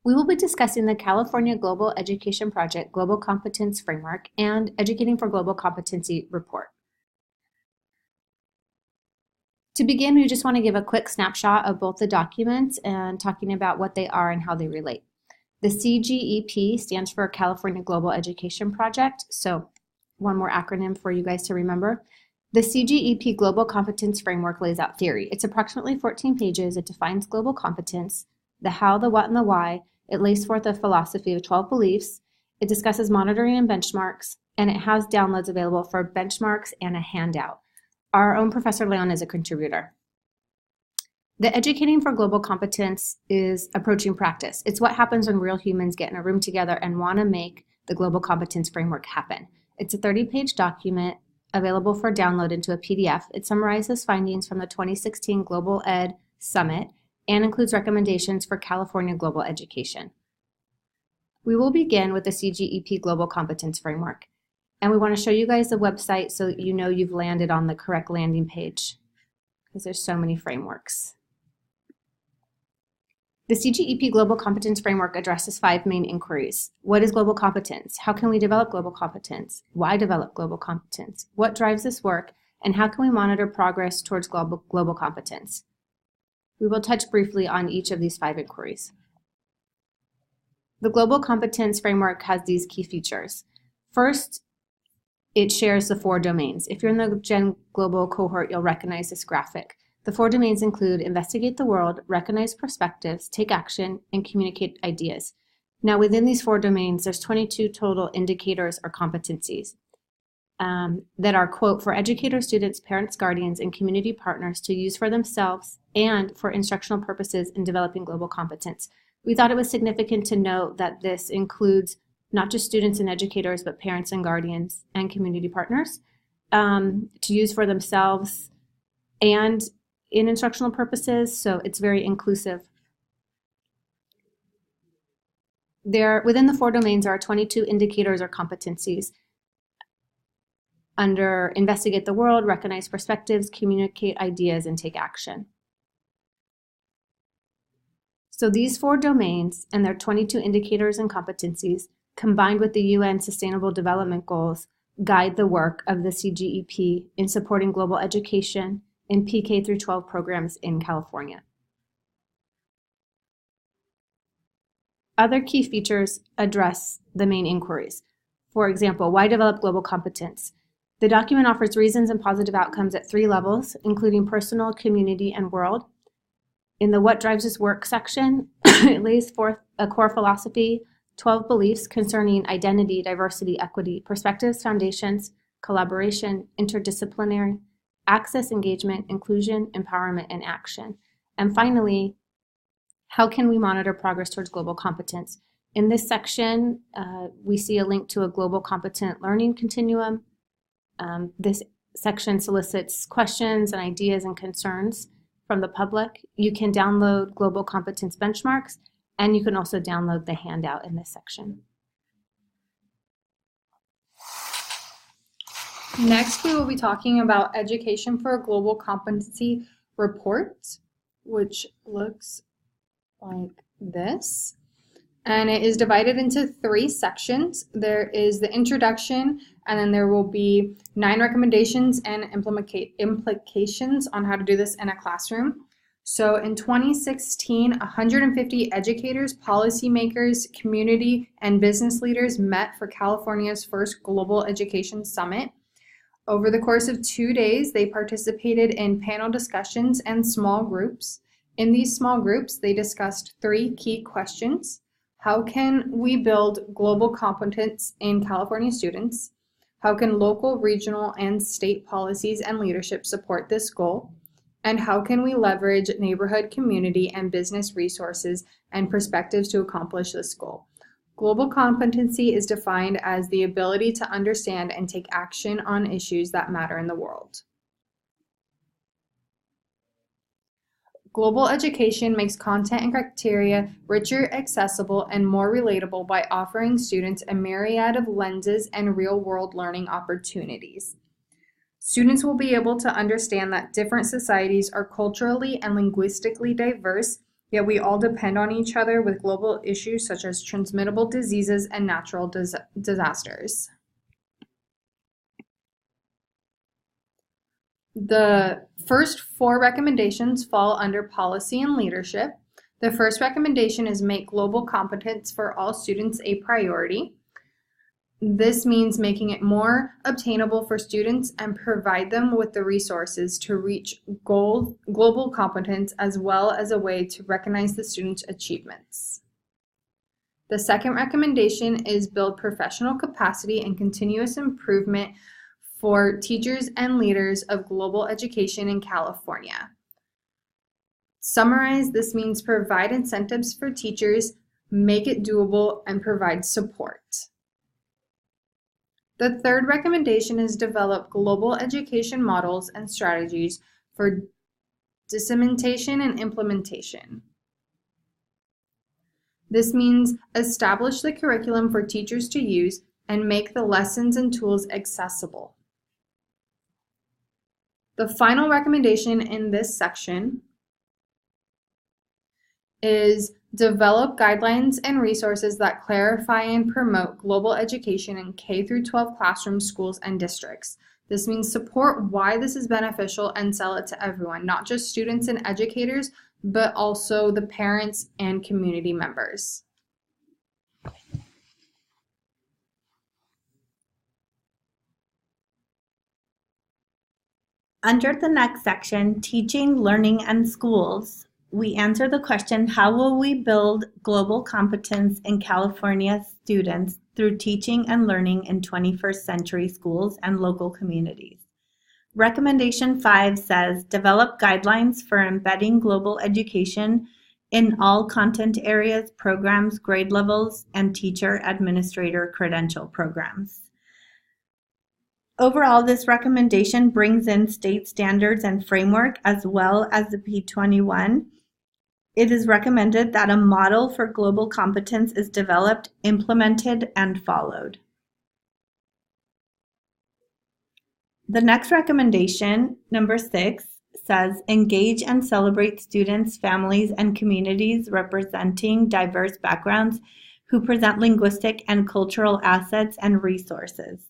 We will be discussing the California Global Education Project Global Competence Framework and Educating for Global Competency Report. To begin, we just want to give a quick snapshot of both the documents and talking about what they are and how they relate. The CGEP stands for California Global Education Project, so one more acronym for you guys to remember. The CGEP Global Competence Framework lays out theory. It's approximately 14 pages. It defines global competence, the how, the what, and the why. It lays forth a philosophy of 12 beliefs. It discusses monitoring and benchmarks, and it has downloads available for benchmarks and a handout. Our own Professor Leon is a contributor. The Educating for Global Competence is approaching practice. It's what happens when real humans get in a room together and want to make the Global Competence Framework happen. It's a 30-page document available for download into a PDF. It summarizes findings from the 2016 Global Ed Summit and includes recommendations for California global education. We will begin with the CGEP Global Competence Framework. And we want to show you guys the website so that you know you've landed on the correct landing page, because there's so many frameworks. The CGEP Global Competence Framework addresses 5 main inquiries. What is global competence? How can we develop global competence? Why develop global competence? What drives this work? And how can we monitor progress towards global competence? We will touch briefly on each of these 5 inquiries. The Global Competence Framework has these key features. First, it shares the 4 domains. If you're in the Gen Global cohort, you'll recognize this graphic. The 4 domains include investigate the world, recognize perspectives, take action, and communicate ideas. Now, within these 4 domains, there's 22 total indicators or competencies that are, quote, for educators, students, parents, guardians, and community partners to use for themselves and for instructional purposes in developing global competence. We thought it was significant to note that this includes not just students and educators, but parents and guardians and community partners to use for themselves and in instructional purposes, so it's very inclusive. Within the 4 domains, there are 22 indicators or competencies under investigate the world, recognize perspectives, communicate ideas, and take action. So these 4 domains and their 22 indicators and competencies, combined with the UN Sustainable Development Goals, guide the work of the CGEP in supporting global education in PK through 12 programs in California. Other key features address the main inquiries. For example, why develop global competence? The document offers reasons and positive outcomes at 3 levels, including personal, community, and world. In the what drives this work section, it lays forth a core philosophy, 12 beliefs concerning identity, diversity, equity, perspectives, foundations, collaboration, interdisciplinary, access, engagement, inclusion, empowerment, and action. And finally, how can we monitor progress towards global competence? In this section, we see a link to a global competent learning continuum. This section solicits questions and ideas and concerns from the public. You can download global competence benchmarks, and you can also download the handout in this section. Next, we will be talking about Education for a Global Competency Report, which looks like this. And it is divided into 3 sections. There is the introduction, and then there will be 9 recommendations and implications on how to do this in a classroom. So in 2016, 150 educators, policymakers, community, and business leaders met for California's first Global Education Summit. Over the course of 2 days, they participated in panel discussions and small groups. In these small groups, they discussed 3 key questions. How can we build global competence in California students? How can local, regional, and state policies and leadership support this goal? And how can we leverage neighborhood, community, and business resources and perspectives to accomplish this goal? Global competency is defined as the ability to understand and take action on issues that matter in the world. Global education makes content and criteria richer, accessible, and more relatable by offering students a myriad of lenses and real-world learning opportunities. Students will be able to understand that different societies are culturally and linguistically diverse, yet we all depend on each other with global issues such as transmittable diseases and natural disasters. The first 4 recommendations fall under policy and leadership. The first recommendation is make global competence for all students a priority. This means making it more obtainable for students and provide them with the resources to reach global competence, as well as a way to recognize the students' achievements. The second recommendation is build professional capacity and continuous improvement for teachers and leaders of global education in California. Summarize, this means provide incentives for teachers, make it doable, and provide support. The third recommendation is develop global education models and strategies for dissemination and implementation. This means establish the curriculum for teachers to use and make the lessons and tools accessible. The final recommendation in this section is develop guidelines and resources that clarify and promote global education in K-12 classrooms, schools, and districts. This means support why this is beneficial and sell it to everyone, not just students and educators, but also the parents and community members. Under the next section, Teaching, Learning, and Schools, we answer the question, how will we build global competence in California students through teaching and learning in 21st century schools and local communities? Recommendation 5 says, develop guidelines for embedding global education in all content areas, programs, grade levels, and teacher-administrator credential programs. Overall, this recommendation brings in state standards and framework as well as the P21. It is recommended that a model for global competence is developed, implemented, and followed. The next recommendation, number 6, says engage and celebrate students, families, and communities representing diverse backgrounds who present linguistic and cultural assets and resources.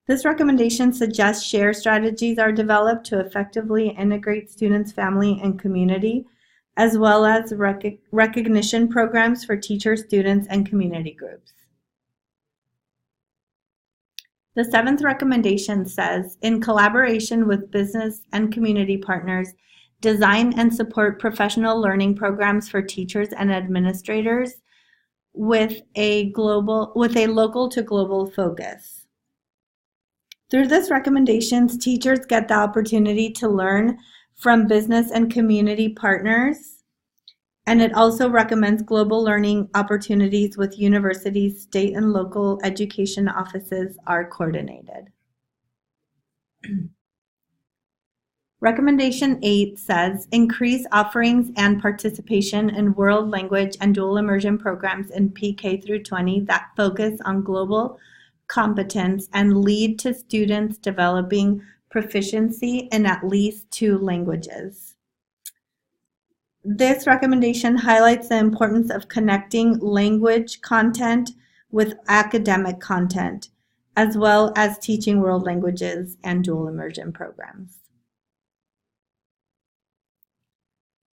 This recommendation suggests share strategies are developed to effectively integrate students, family, and community, as well as recognition programs for teachers, students, and community groups. The 7th recommendation says, in collaboration with business and community partners, design and support professional learning programs for teachers and administrators with a local to global focus. Through this recommendations, teachers get the opportunity to learn from business and community partners, and it also recommends global learning opportunities with universities, state and local education offices are coordinated. Recommendation 8 says, increase offerings and participation in world language and dual immersion programs in PK through 20 that focus on global competence and lead to students developing proficiency in at least 2 languages. This recommendation highlights the importance of connecting language content with academic content, as well as teaching world languages and dual immersion programs.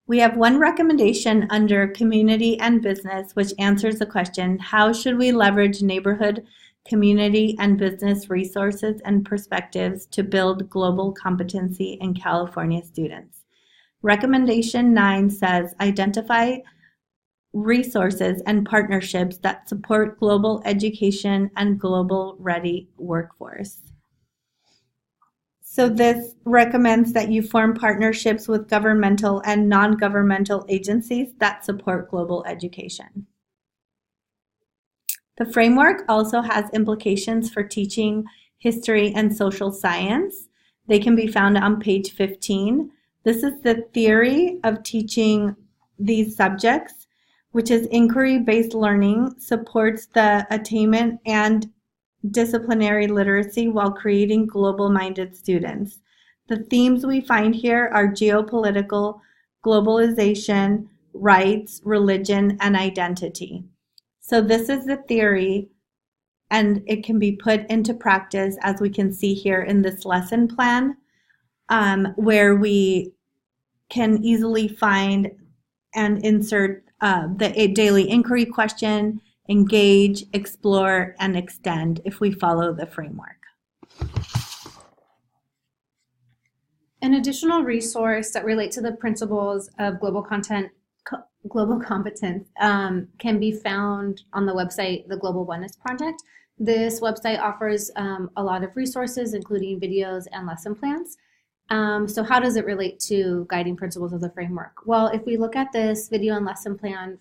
We have one recommendation under community and business, which answers the question, how should we leverage neighborhood, community, and business resources and perspectives to build global competency in California students? Recommendation 9 says, identify resources and partnerships that support global education and global ready workforce. So this recommends that you form partnerships with governmental and non-governmental agencies that support global education. The framework also has implications for teaching history and social science. They can be found on page 15. This is the theory of teaching these subjects, which is inquiry-based learning, supports the attainment and disciplinary literacy while creating global-minded students. The themes we find here are geopolitical, globalization, rights, religion, and identity. So this is the theory, and it can be put into practice, as we can see here in this lesson plan, where we can easily find and insert the daily inquiry question, engage, explore, and extend if we follow the framework. An additional resource that relates to the principles of global competence can be found on the website, the Global Oneness Project. This website offers a lot of resources, including videos and lesson plans. So how does it relate to guiding principles of the framework? Well, if we look at this video and lesson plan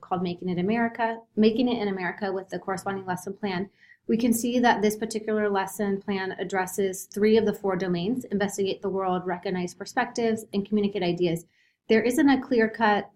called Making It in America with the corresponding lesson plan, we can see that this particular lesson plan addresses 3 of the 4 domains: investigate the world, recognize perspectives, and communicate ideas. There isn't a clear-cut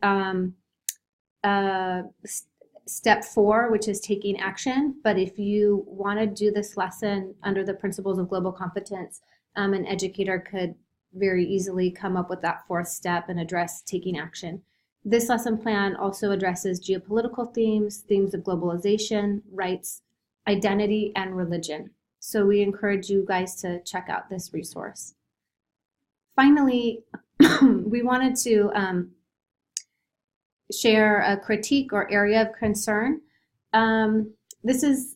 step 4, which is taking action, but if you want to do this lesson under the principles of global competence, an educator could very easily come up with that 4th step and address taking action. This lesson plan also addresses geopolitical themes of globalization, rights, identity, and religion. So we encourage you guys to check out this resource. Finally, we wanted to share a critique or area of concern. This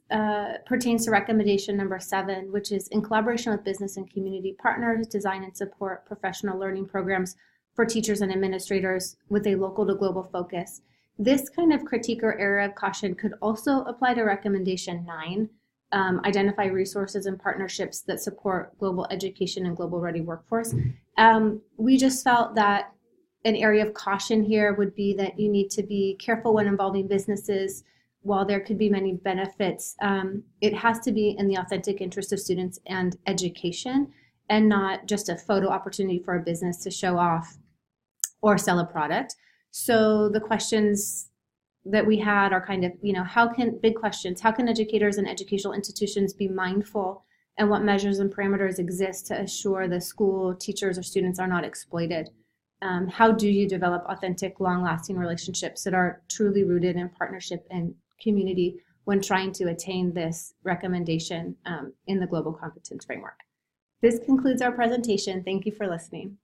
pertains to recommendation number 7, which is in collaboration with business and community partners, design and support professional learning programs for teachers and administrators with a local to global focus. This kind of critique or area of caution could also apply to recommendation 9, identify resources and partnerships that support global education and global ready workforce. We just felt that an area of caution here would be that you need to be careful when involving businesses. While there could be many benefits, it has to be in the authentic interest of students and education, and not just a photo opportunity for a business to show off or sell a product. So the questions that we had are kind of, big questions. How can educators and educational institutions be mindful, and what measures and parameters exist to assure the school, teachers, or students are not exploited? How do you develop authentic, long-lasting relationships that are truly rooted in partnership and community when trying to attain this recommendation in the Global Competence Framework? This concludes our presentation. Thank you for listening.